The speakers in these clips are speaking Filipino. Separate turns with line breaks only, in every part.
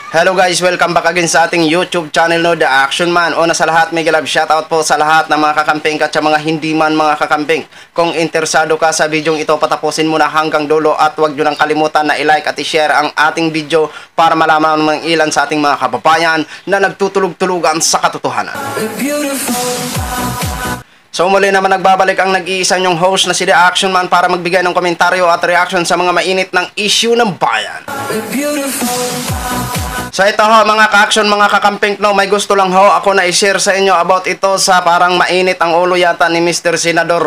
Hello guys, welcome back again sa ating YouTube channel no, The Action Man. Una sa lahat, mega love shoutout po sa lahat ng mga kakamping at sa mga hindi man mga kakamping. Kung interesado ka sa video ito, patapusin mo na hanggang dulo at huwag nyo nang kalimutan na i-like at i-share ang ating video para malaman ng ilan sa ating mga kababayan na nagtutulog-tulugan sa katotohanan. So muli naman nagbabalik ang nag-iisa nyong host na si The Action Man para magbigay ng komentaryo at reaction sa mga mainit ng issue ng bayan. So ito ho mga ka-action, mga kakamping no, may gusto lang ho ako na i-share sa inyo about ito sa parang mainit ang ulo yata ni Mr. Senador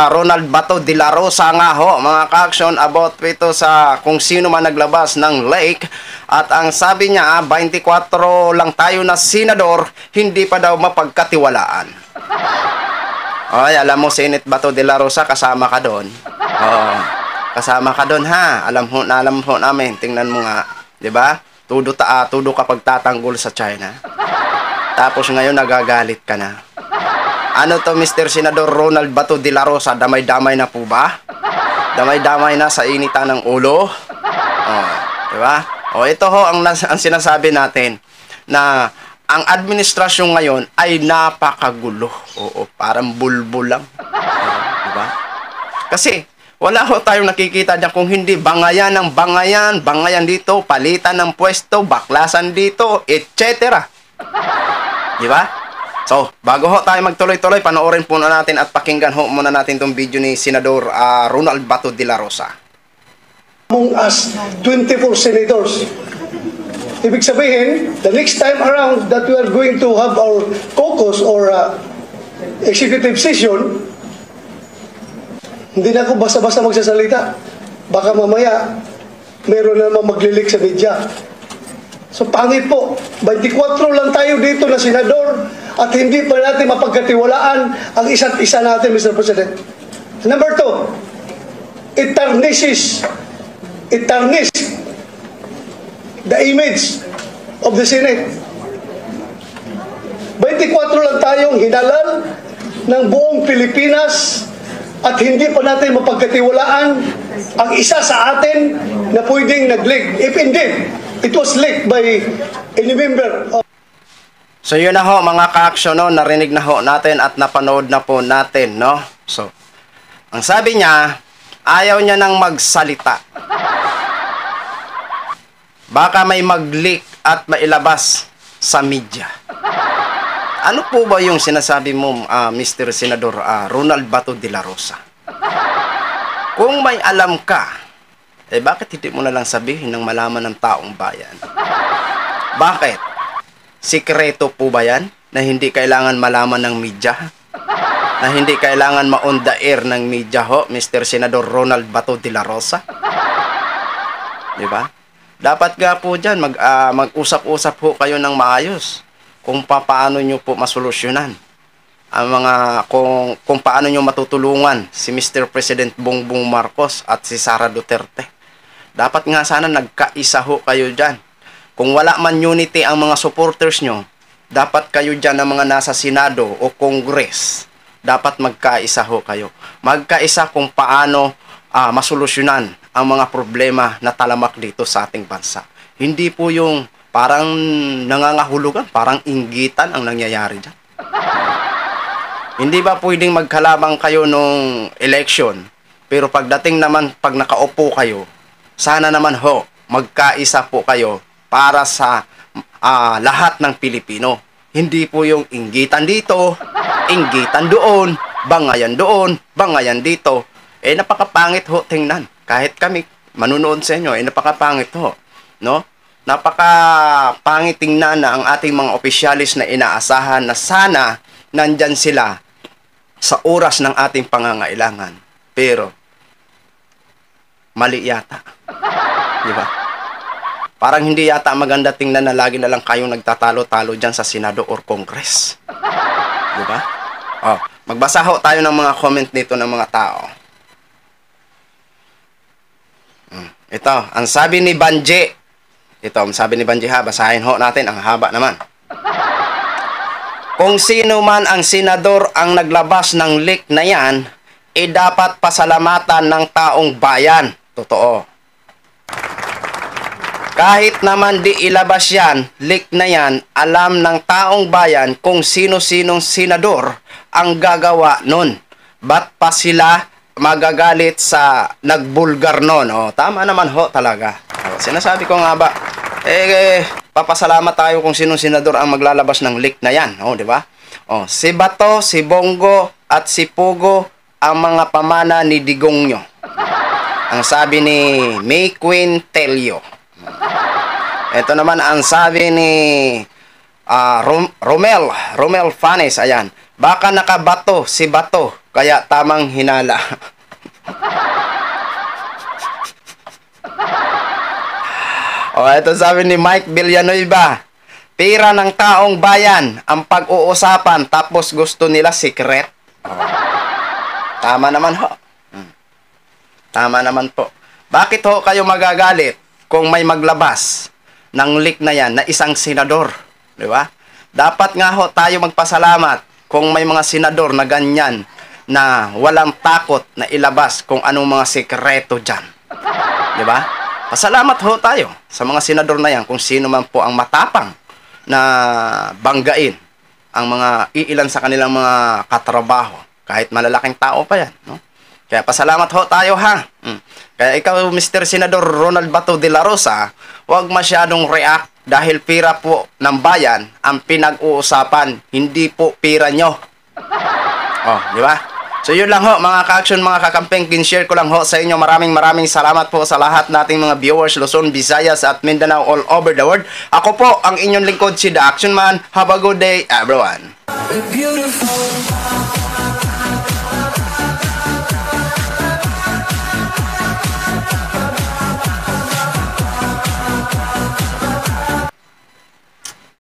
Ronald Bato de la Rosa nga ho mga ka-action about ito sa kung sino man naglabas ng lake. At ang sabi niya 24 lang tayo na senador, hindi pa daw mapagkatiwalaan. Ay, alam mo Senate Bato de la Rosa, kasama ka doon. Oo, kasama ka doon ha. Alam ho namin, tingnan mo nga, 'di ba? Tudo ka pagtatanggol sa China. Tapos ngayon nagagalit ka na. Ano to Mr. Senador Ronald Bato de la Rosa, damay-damay na po ba? Damay-damay na sa initan ng ulo? Oh, 'di ba? Oh, ito ho ang sinasabi natin na ang administrasyon ngayon ay napakagulo. Oo, parang bulbul lang. Di ba? Kasi wala ho tayong nakikita diyan kung hindi bangayan ng bangayan, bangayan dito, palitan ng pwesto, baklasan dito, etc. Di ba? So, bago ho tayo magtuloy-tuloy, panoorin po na natin at pakinggan ho muna natin itong video ni Senador Ronald Bato de la Rosa.
Among us, 24 senators. Ibig sabihin, the next time around that we are going to have our caucus or executive session, hindi na ako basta-basta magsasalita. Baka mamaya, meron na naman maglilik sa media. So pangit po, 24 lang tayo dito na senador at hindi pa natin mapagkatiwalaan ang isa't isa natin, Mr. President. Number 2, it tarnishes the image of the Senate. 24 lang tayong hinalal ng buong Pilipinas at hindi pa natin mapagkatiwalaan ang isa sa atin na pwedeng nag-leak. If indeed, it was leaked by any member of...
So yun na ho mga ka-action no, narinig na ho natin at napanood na po natin no. So, ang sabi niya, ayaw niya nang magsalita. Baka may mag-leak at mailabas sa media. Ano po ba yung sinasabi mo, Mr. Senador Ronald Bato de la Rosa? Kung may alam ka, bakit hindi mo na lang sabihin ng malaman ng taong bayan? Bakit? Sikreto po ba yan? Na hindi kailangan malaman ng media? Na hindi kailangan ma-on the air ng media ho, Mr. Senador Ronald Bato de la Rosa? Diba? Dapat nga po dyan, mag-usap-usap po kayo ng maayos kung paano nyo po masolusyonan ang mga, kung paano nyo matutulungan si Mr. President Bongbong Marcos at si Sara Duterte. Dapat nga sana nagkaisa ho kayo dyan. Kung wala man unity ang mga supporters nyo, dapat kayo dyan ng mga nasa Senado o Congress. Dapat magkaisa ho kayo. Magkaisa kung paano masolusyonan ang mga problema na talamak dito sa ating bansa. Hindi po yung parang nangangahulugan, parang inggitan ang nangyayari dyan. Hindi ba pwedeng magkalabang kayo nung election, pero pagdating naman, pag nakaupo kayo, sana naman ho, magkaisa po kayo para sa lahat ng Pilipino. Hindi po yung inggitan dito, inggitan doon, bangayan dito. Napakapangit ho tingnan. Kahit kami manunood sa inyo, napakapangit ho, no? Napakapangit tingnan na ang ating mga opisyalis na inaasahan na sana nandyan sila sa oras ng ating pangangailangan. Pero mali yata. Di ba? Parang hindi yata maganda tingnan na lagi na lang kayong nagtatalo-talo dyan sa Senado or Congress. Di ba? Oh, magbasa ho tayo ng mga comment nito ng mga tao. Ito, ang sabi ni Banji. Ito, ang sabi ni Banji ha, basahin ho natin, ang haba naman. Kung sino man ang senador ang naglabas ng leak na yan, dapat pasalamatan ng taong bayan. Totoo. Kahit naman di ilabas yan, leak na yan, alam ng taong bayan kung sino-sinong senador ang gagawa nun. Ba't pa sila magagalit sa nagbulgar nun? O, tama naman ho talaga. O, sinasabi ko nga ba, papasalamat tayo kung sinong senador ang maglalabas ng leak na yan. O, di ba? O, si Bato, si Bongo, at si Pugo ang mga pamana ni Digong nyo. Ang sabi ni May Queen Telio. Ito naman ang sabi ni Romel Fanes. Ayan. Baka nakabato si Bato, kaya tamang hinala. O, ito sabi ni Mike Villanueva. Pira ng taong bayan ang pag-uusapan tapos gusto nila secret. Tama naman ho. Tama naman po. Bakit ho kayo magagalit kung may maglabas ng leak na yan na isang senador? Di ba? Dapat nga ho tayo magpasalamat kung may mga senador na ganyan na walang takot na ilabas kung anong mga sekreto dyan. Di ba? Pasalamat ho tayo sa mga senador na yan kung sino man po ang matapang na banggain ang mga iilan sa kanilang mga katrabaho. Kahit malalaking tao pa yan. No? Kaya pasalamat ho tayo ha. Kaya ikaw, Mr. Senador Ronald Bato de la Rosa, huwag masyadong react dahil pira po ng bayan ang pinag-uusapan, hindi po pira nyo. Oh, di ba? So yun lang ho mga ka-action, mga kakampeng, kinshare ko lang ho sa inyo. Maraming salamat po sa lahat nating mga viewers, Luzon, Visayas at Mindanao all over the world. Ako po ang inyong lingkod si The Action Man. Have a good day everyone.
Beautiful.